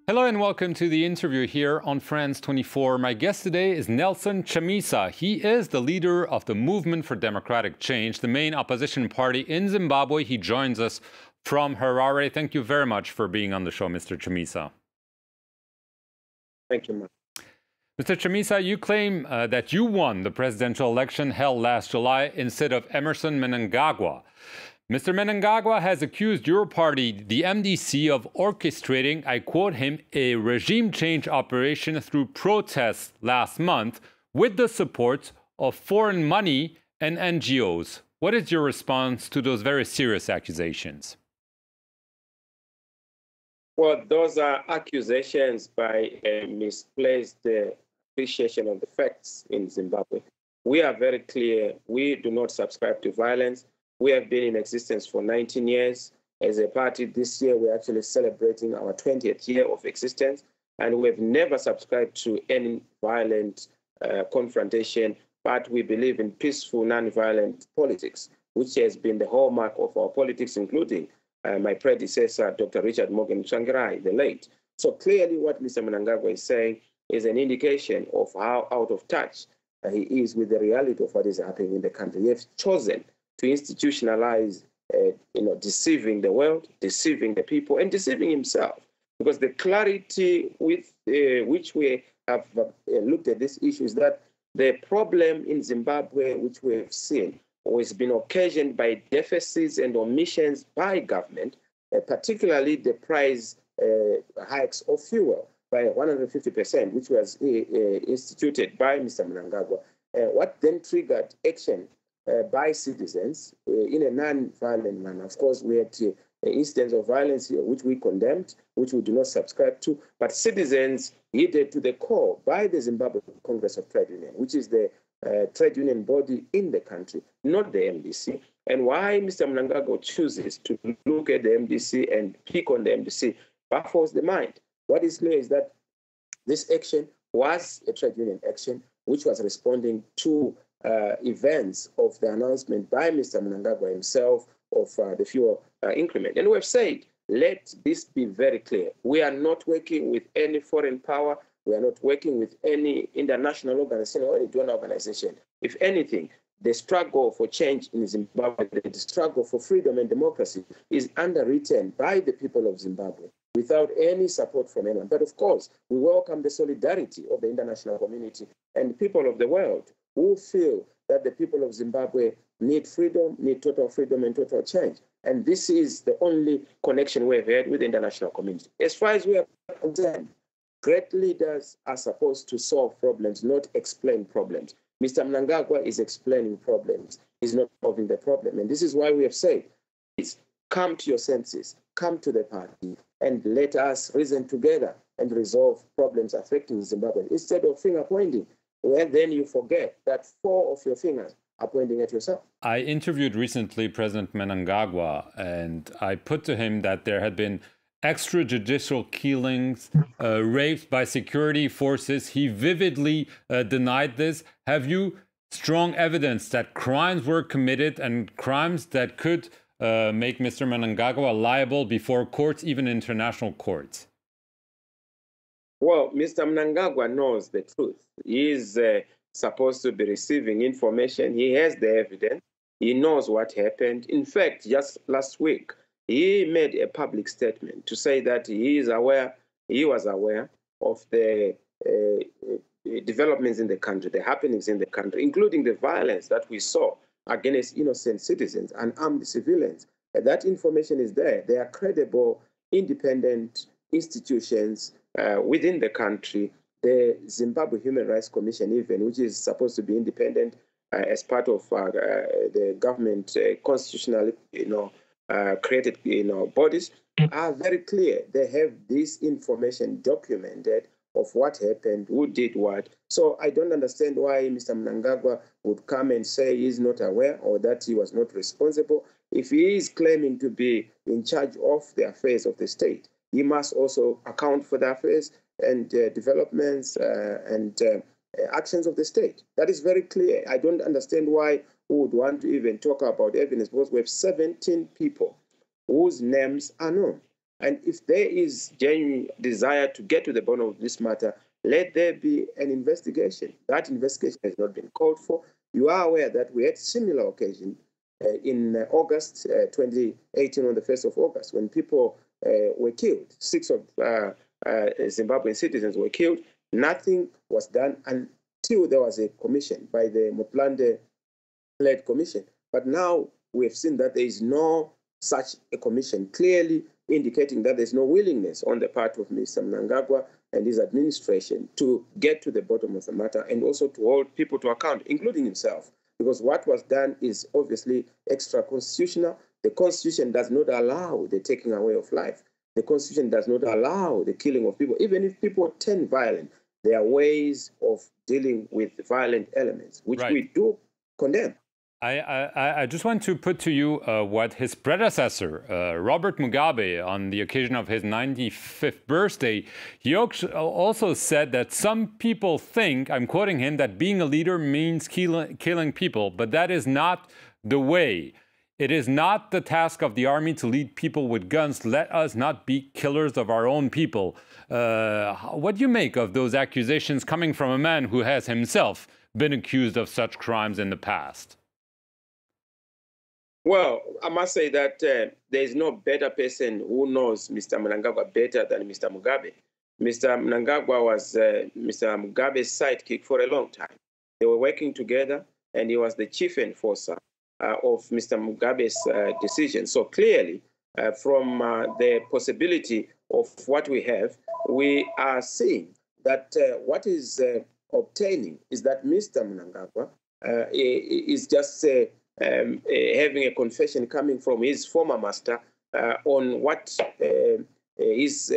Hello and welcome to the interview here on France 24. My guest today is Nelson Chamisa. He is the leader of the Movement for Democratic Change, the main opposition party in Zimbabwe. He joins us from Harare. Thank you very much for being on the show, Mr. Chamisa. Thank you, Mark. Mr. Chamisa, you claim that you won the presidential election held last July instead of Emerson Mnangagwa. Mr. Mnangagwa has accused your party, the MDC, of orchestrating, I quote him, a regime change operation through protests last month with the support of foreign money and NGOs. What is your response to those very serious accusations? Well, those are accusations by a misplaced appreciation of the facts in Zimbabwe. We are very clear. We do not subscribe to violence. We have been in existence for 19 years. As a party, this year, we're actually celebrating our 20th year of existence, and we've never subscribed to any violent confrontation, but we believe in peaceful, non-violent politics, which has been the hallmark of our politics, including my predecessor, Dr. Richard Morgan Tsvangirai, the late. So clearly what Mr. Mnangagwa is saying is an indication of how out of touch he is with the reality of what is happening in the country. He has chosen to institutionalize, deceiving the world, deceiving the people, and deceiving himself. Because the clarity with which we have looked at this issue is that the problem in Zimbabwe, which we have seen, has been occasioned by deficits and omissions by government, particularly the price hikes of fuel by 150%, which was instituted by Mr. Mnangagwa. What then triggered action by citizens in a non-violent manner. Of course, we had incidents of violence here, which we condemned, which we do not subscribe to, but citizens heeded to the core by the Zimbabwe Congress of Trade Union, which is the trade union body in the country, not the MDC. And why Mr. Mnangagwa chooses to look at the MDC and pick on the MDC baffles the mind. What is clear is that this action was a trade union action, which was responding to events of the announcement by Mr. Mnangagwa himself of the fuel increment. And we've said, let this be very clear. We are not working with any foreign power. We are not working with any international organization or any donor organization. If anything, the struggle for change in Zimbabwe, the struggle for freedom and democracy is underwritten by the people of Zimbabwe without any support from anyone. But of course, we welcome the solidarity of the international community and people of the world who feel that the people of Zimbabwe need freedom, need total freedom and total change. And this is the only connection we've had with the international community. As far as we are concerned, great leaders are supposed to solve problems, not explain problems. Mr. Mnangagwa is explaining problems. He's not solving the problem. And this is why we have said, please come to your senses, come to the party, and let us reason together and resolve problems affecting Zimbabwe instead of finger pointing. Well, then you forget that 4 of your fingers are pointing at yourself. I interviewed recently President Mnangagwa, and I put to him that there had been extrajudicial killings, rapes by security forces. He vividly denied this. Have you strong evidence that crimes were committed and crimes that could make Mr. Mnangagwa liable before courts, even international courts? Well, Mr. Mnangagwa knows the truth. He is supposed to be receiving information. He has the evidence. He knows what happened. In fact, just last week, he made a public statement to say that he was aware of the developments in the country, the happenings in the country, including the violence that we saw against innocent citizens and armed civilians. That information is there. There are credible, independent institutions within the country, the Zimbabwe Human Rights Commission even, which is supposed to be independent as part of the government constitutionally, created, bodies, are very clear. They have this information documented of what happened, who did what. So I don't understand why Mr. Mnangagwa would come and say he's not aware or that he was not responsible. If he is claiming to be in charge of the affairs of the state, he must also account for the affairs and developments and actions of the state. That is very clear. I don't understand why we would want to even talk about evidence, because we have 17 people whose names are known. And if there is genuine desire to get to the bottom of this matter, let there be an investigation. That investigation has not been called for. You are aware that we had similar occasion in August 2018, on the 1st of August, when people were killed. 6 of Zimbabwean citizens were killed. Nothing was done until there was a commission by the Motlanthe-led commission. But now we have seen that there is no such a commission, clearly indicating that there's no willingness on the part of Mr. Mnangagwa and his administration to get to the bottom of the matter and also to hold people to account, including himself. Because what was done is obviously extra-constitutional. The Constitution does not allow the taking away of life. The Constitution does not allow the killing of people. Even if people turn violent, there are ways of dealing with violent elements, which we do condemn. I just want to put to you what his predecessor, Robert Mugabe, on the occasion of his 95th birthday, he also said that some people think, I'm quoting him, that being a leader means killing people, but that is not the way. It is not the task of the army to lead people with guns. Let us not be killers of our own people. What do you make of those accusations coming from a man who has himself been accused of such crimes in the past? Well, I must say that there is no better person who knows Mr. Mnangagwa better than Mr. Mugabe. Mr. Mnangagwa was Mr. Mugabe's sidekick for a long time. They were working together, and he was the chief enforcer of Mr. Mugabe's decision. So clearly, from the possibility of what we have, we are seeing that what is obtaining is that Mr. Mnangagwa is just having a confession coming from his former master on what his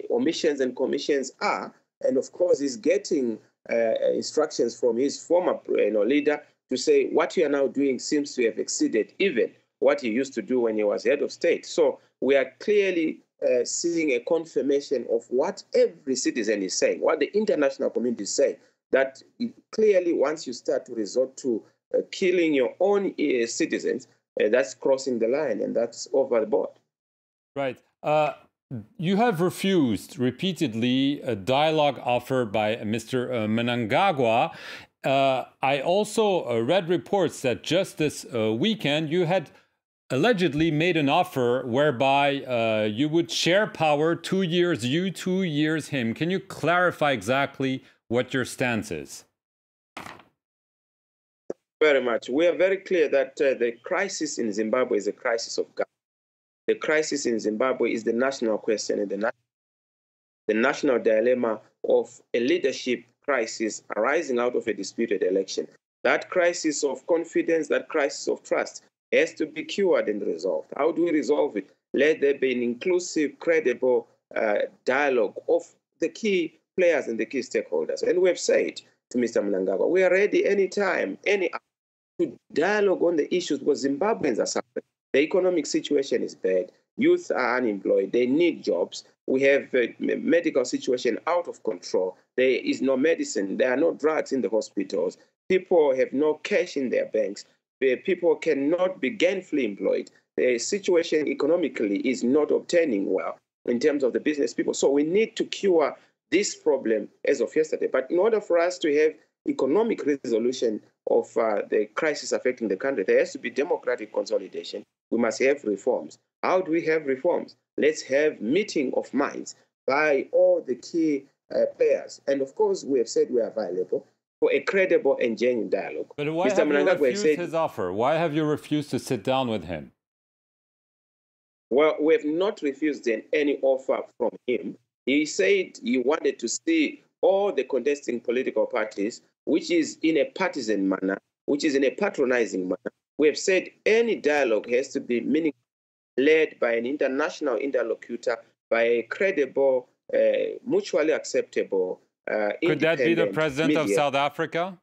omissions and commissions are. And of course, he's getting instructions from his former leader to say what you are now doing seems to have exceeded even what he used to do when he was head of state. So we are clearly seeing a confirmation of what every citizen is saying, what the international community is saying, that clearly once you start to resort to killing your own citizens, that's crossing the line, and that's over the board. Right. You have refused repeatedly a dialogue offer by Mr. Mnangagwa. I also read reports that just this weekend you had allegedly made an offer whereby you would share power, 2 years you, 2 years him. Can you clarify exactly what your stance is? Very much. We are very clear that the crisis in Zimbabwe is a crisis of government. The crisis in Zimbabwe is the national question and the national dilemma of a leadership crisis arising out of a disputed election. That crisis of confidence, that crisis of trust has to be cured and resolved. How do we resolve it? Let there be an inclusive, credible dialogue of the key players and the key stakeholders. And we have said to Mr. Mnangagwa, we are ready anytime, any hour to dialogue on the issues because Zimbabweans are suffering. The economic situation is bad. Youth are unemployed. They need jobs. We have a medical situation out of control. There is no medicine. There are no drugs in the hospitals. People have no cash in their banks. People cannot be gainfully employed. The situation economically is not obtaining well in terms of the business people. So we need to cure this problem as of yesterday. But in order for us to have economic resolution of the crisis affecting the country, there has to be democratic consolidation. We must have reforms. How do we have reforms? Let's have meeting of minds by all the key players. And of course, we have said we are available for a credible and genuine dialogue. But why have you refused his offer? Why have you refused to sit down with him? Well, we have not refused any offer from him. He said he wanted to see all the contesting political parties, which is in a partisan manner, which is in a patronizing manner. We have said any dialogue has to be meaningful, led by an international interlocutor, by a credible, mutually acceptable, could that be the president of South Africa?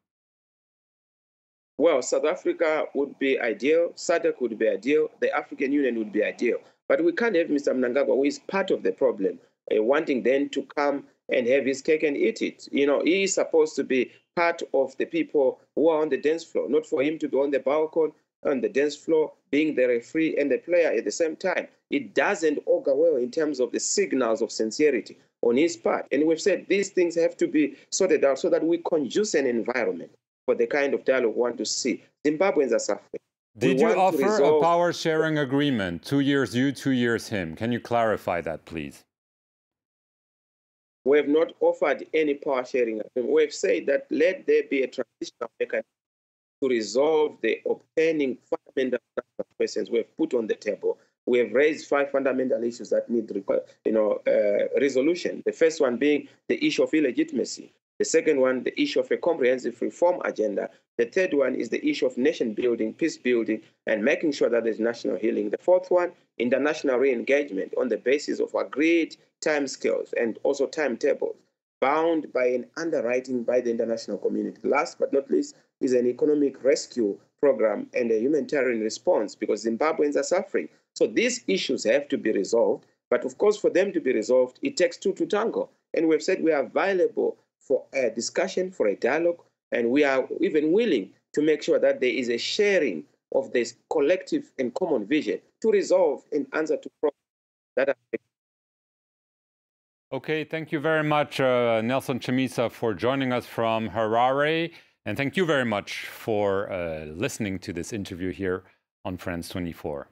Well, South Africa would be ideal. SADC would be ideal. The African Union would be ideal. But we can't have Mr. Mnangagwa, who is part of the problem, wanting then to come and have his cake and eat it. You know, he is supposed to be part of the people who are on the dance floor, not for him to be on the balcony on the dance floor, being the referee and the player at the same time. It doesn't augur well in terms of the signals of sincerity on his part. And we've said these things have to be sorted out so that we conduce an environment for the kind of dialogue we want to see. Zimbabweans are suffering. Did you offer a power-sharing agreement, 2 years you, 2 years him? Can you clarify that, please? We have not offered any power-sharing agreement. We have said that let there be a transitional mechanism to resolve the obtaining fundamental questions we have put on the table. We have raised 5 fundamental issues that need resolution. The first one being the issue of illegitimacy. The second one, the issue of a comprehensive reform agenda. The third one is the issue of nation building, peace building, and making sure that there's national healing. The fourth one, international re-engagement on the basis of agreed timescales and also timetables, bound by an underwriting by the international community. Last but not least is an economic rescue program and a humanitarian response, because Zimbabweans are suffering. So these issues have to be resolved. But of course, for them to be resolved, it takes two to tango. And we've said we are available for a discussion, for a dialogue, and we are even willing to make sure that there is a sharing of this collective and common vision to resolve and answer to problems that are. Okay, thank you very much, Nelson Chamisa, for joining us from Harare. And thank you very much for listening to this interview here on France 24.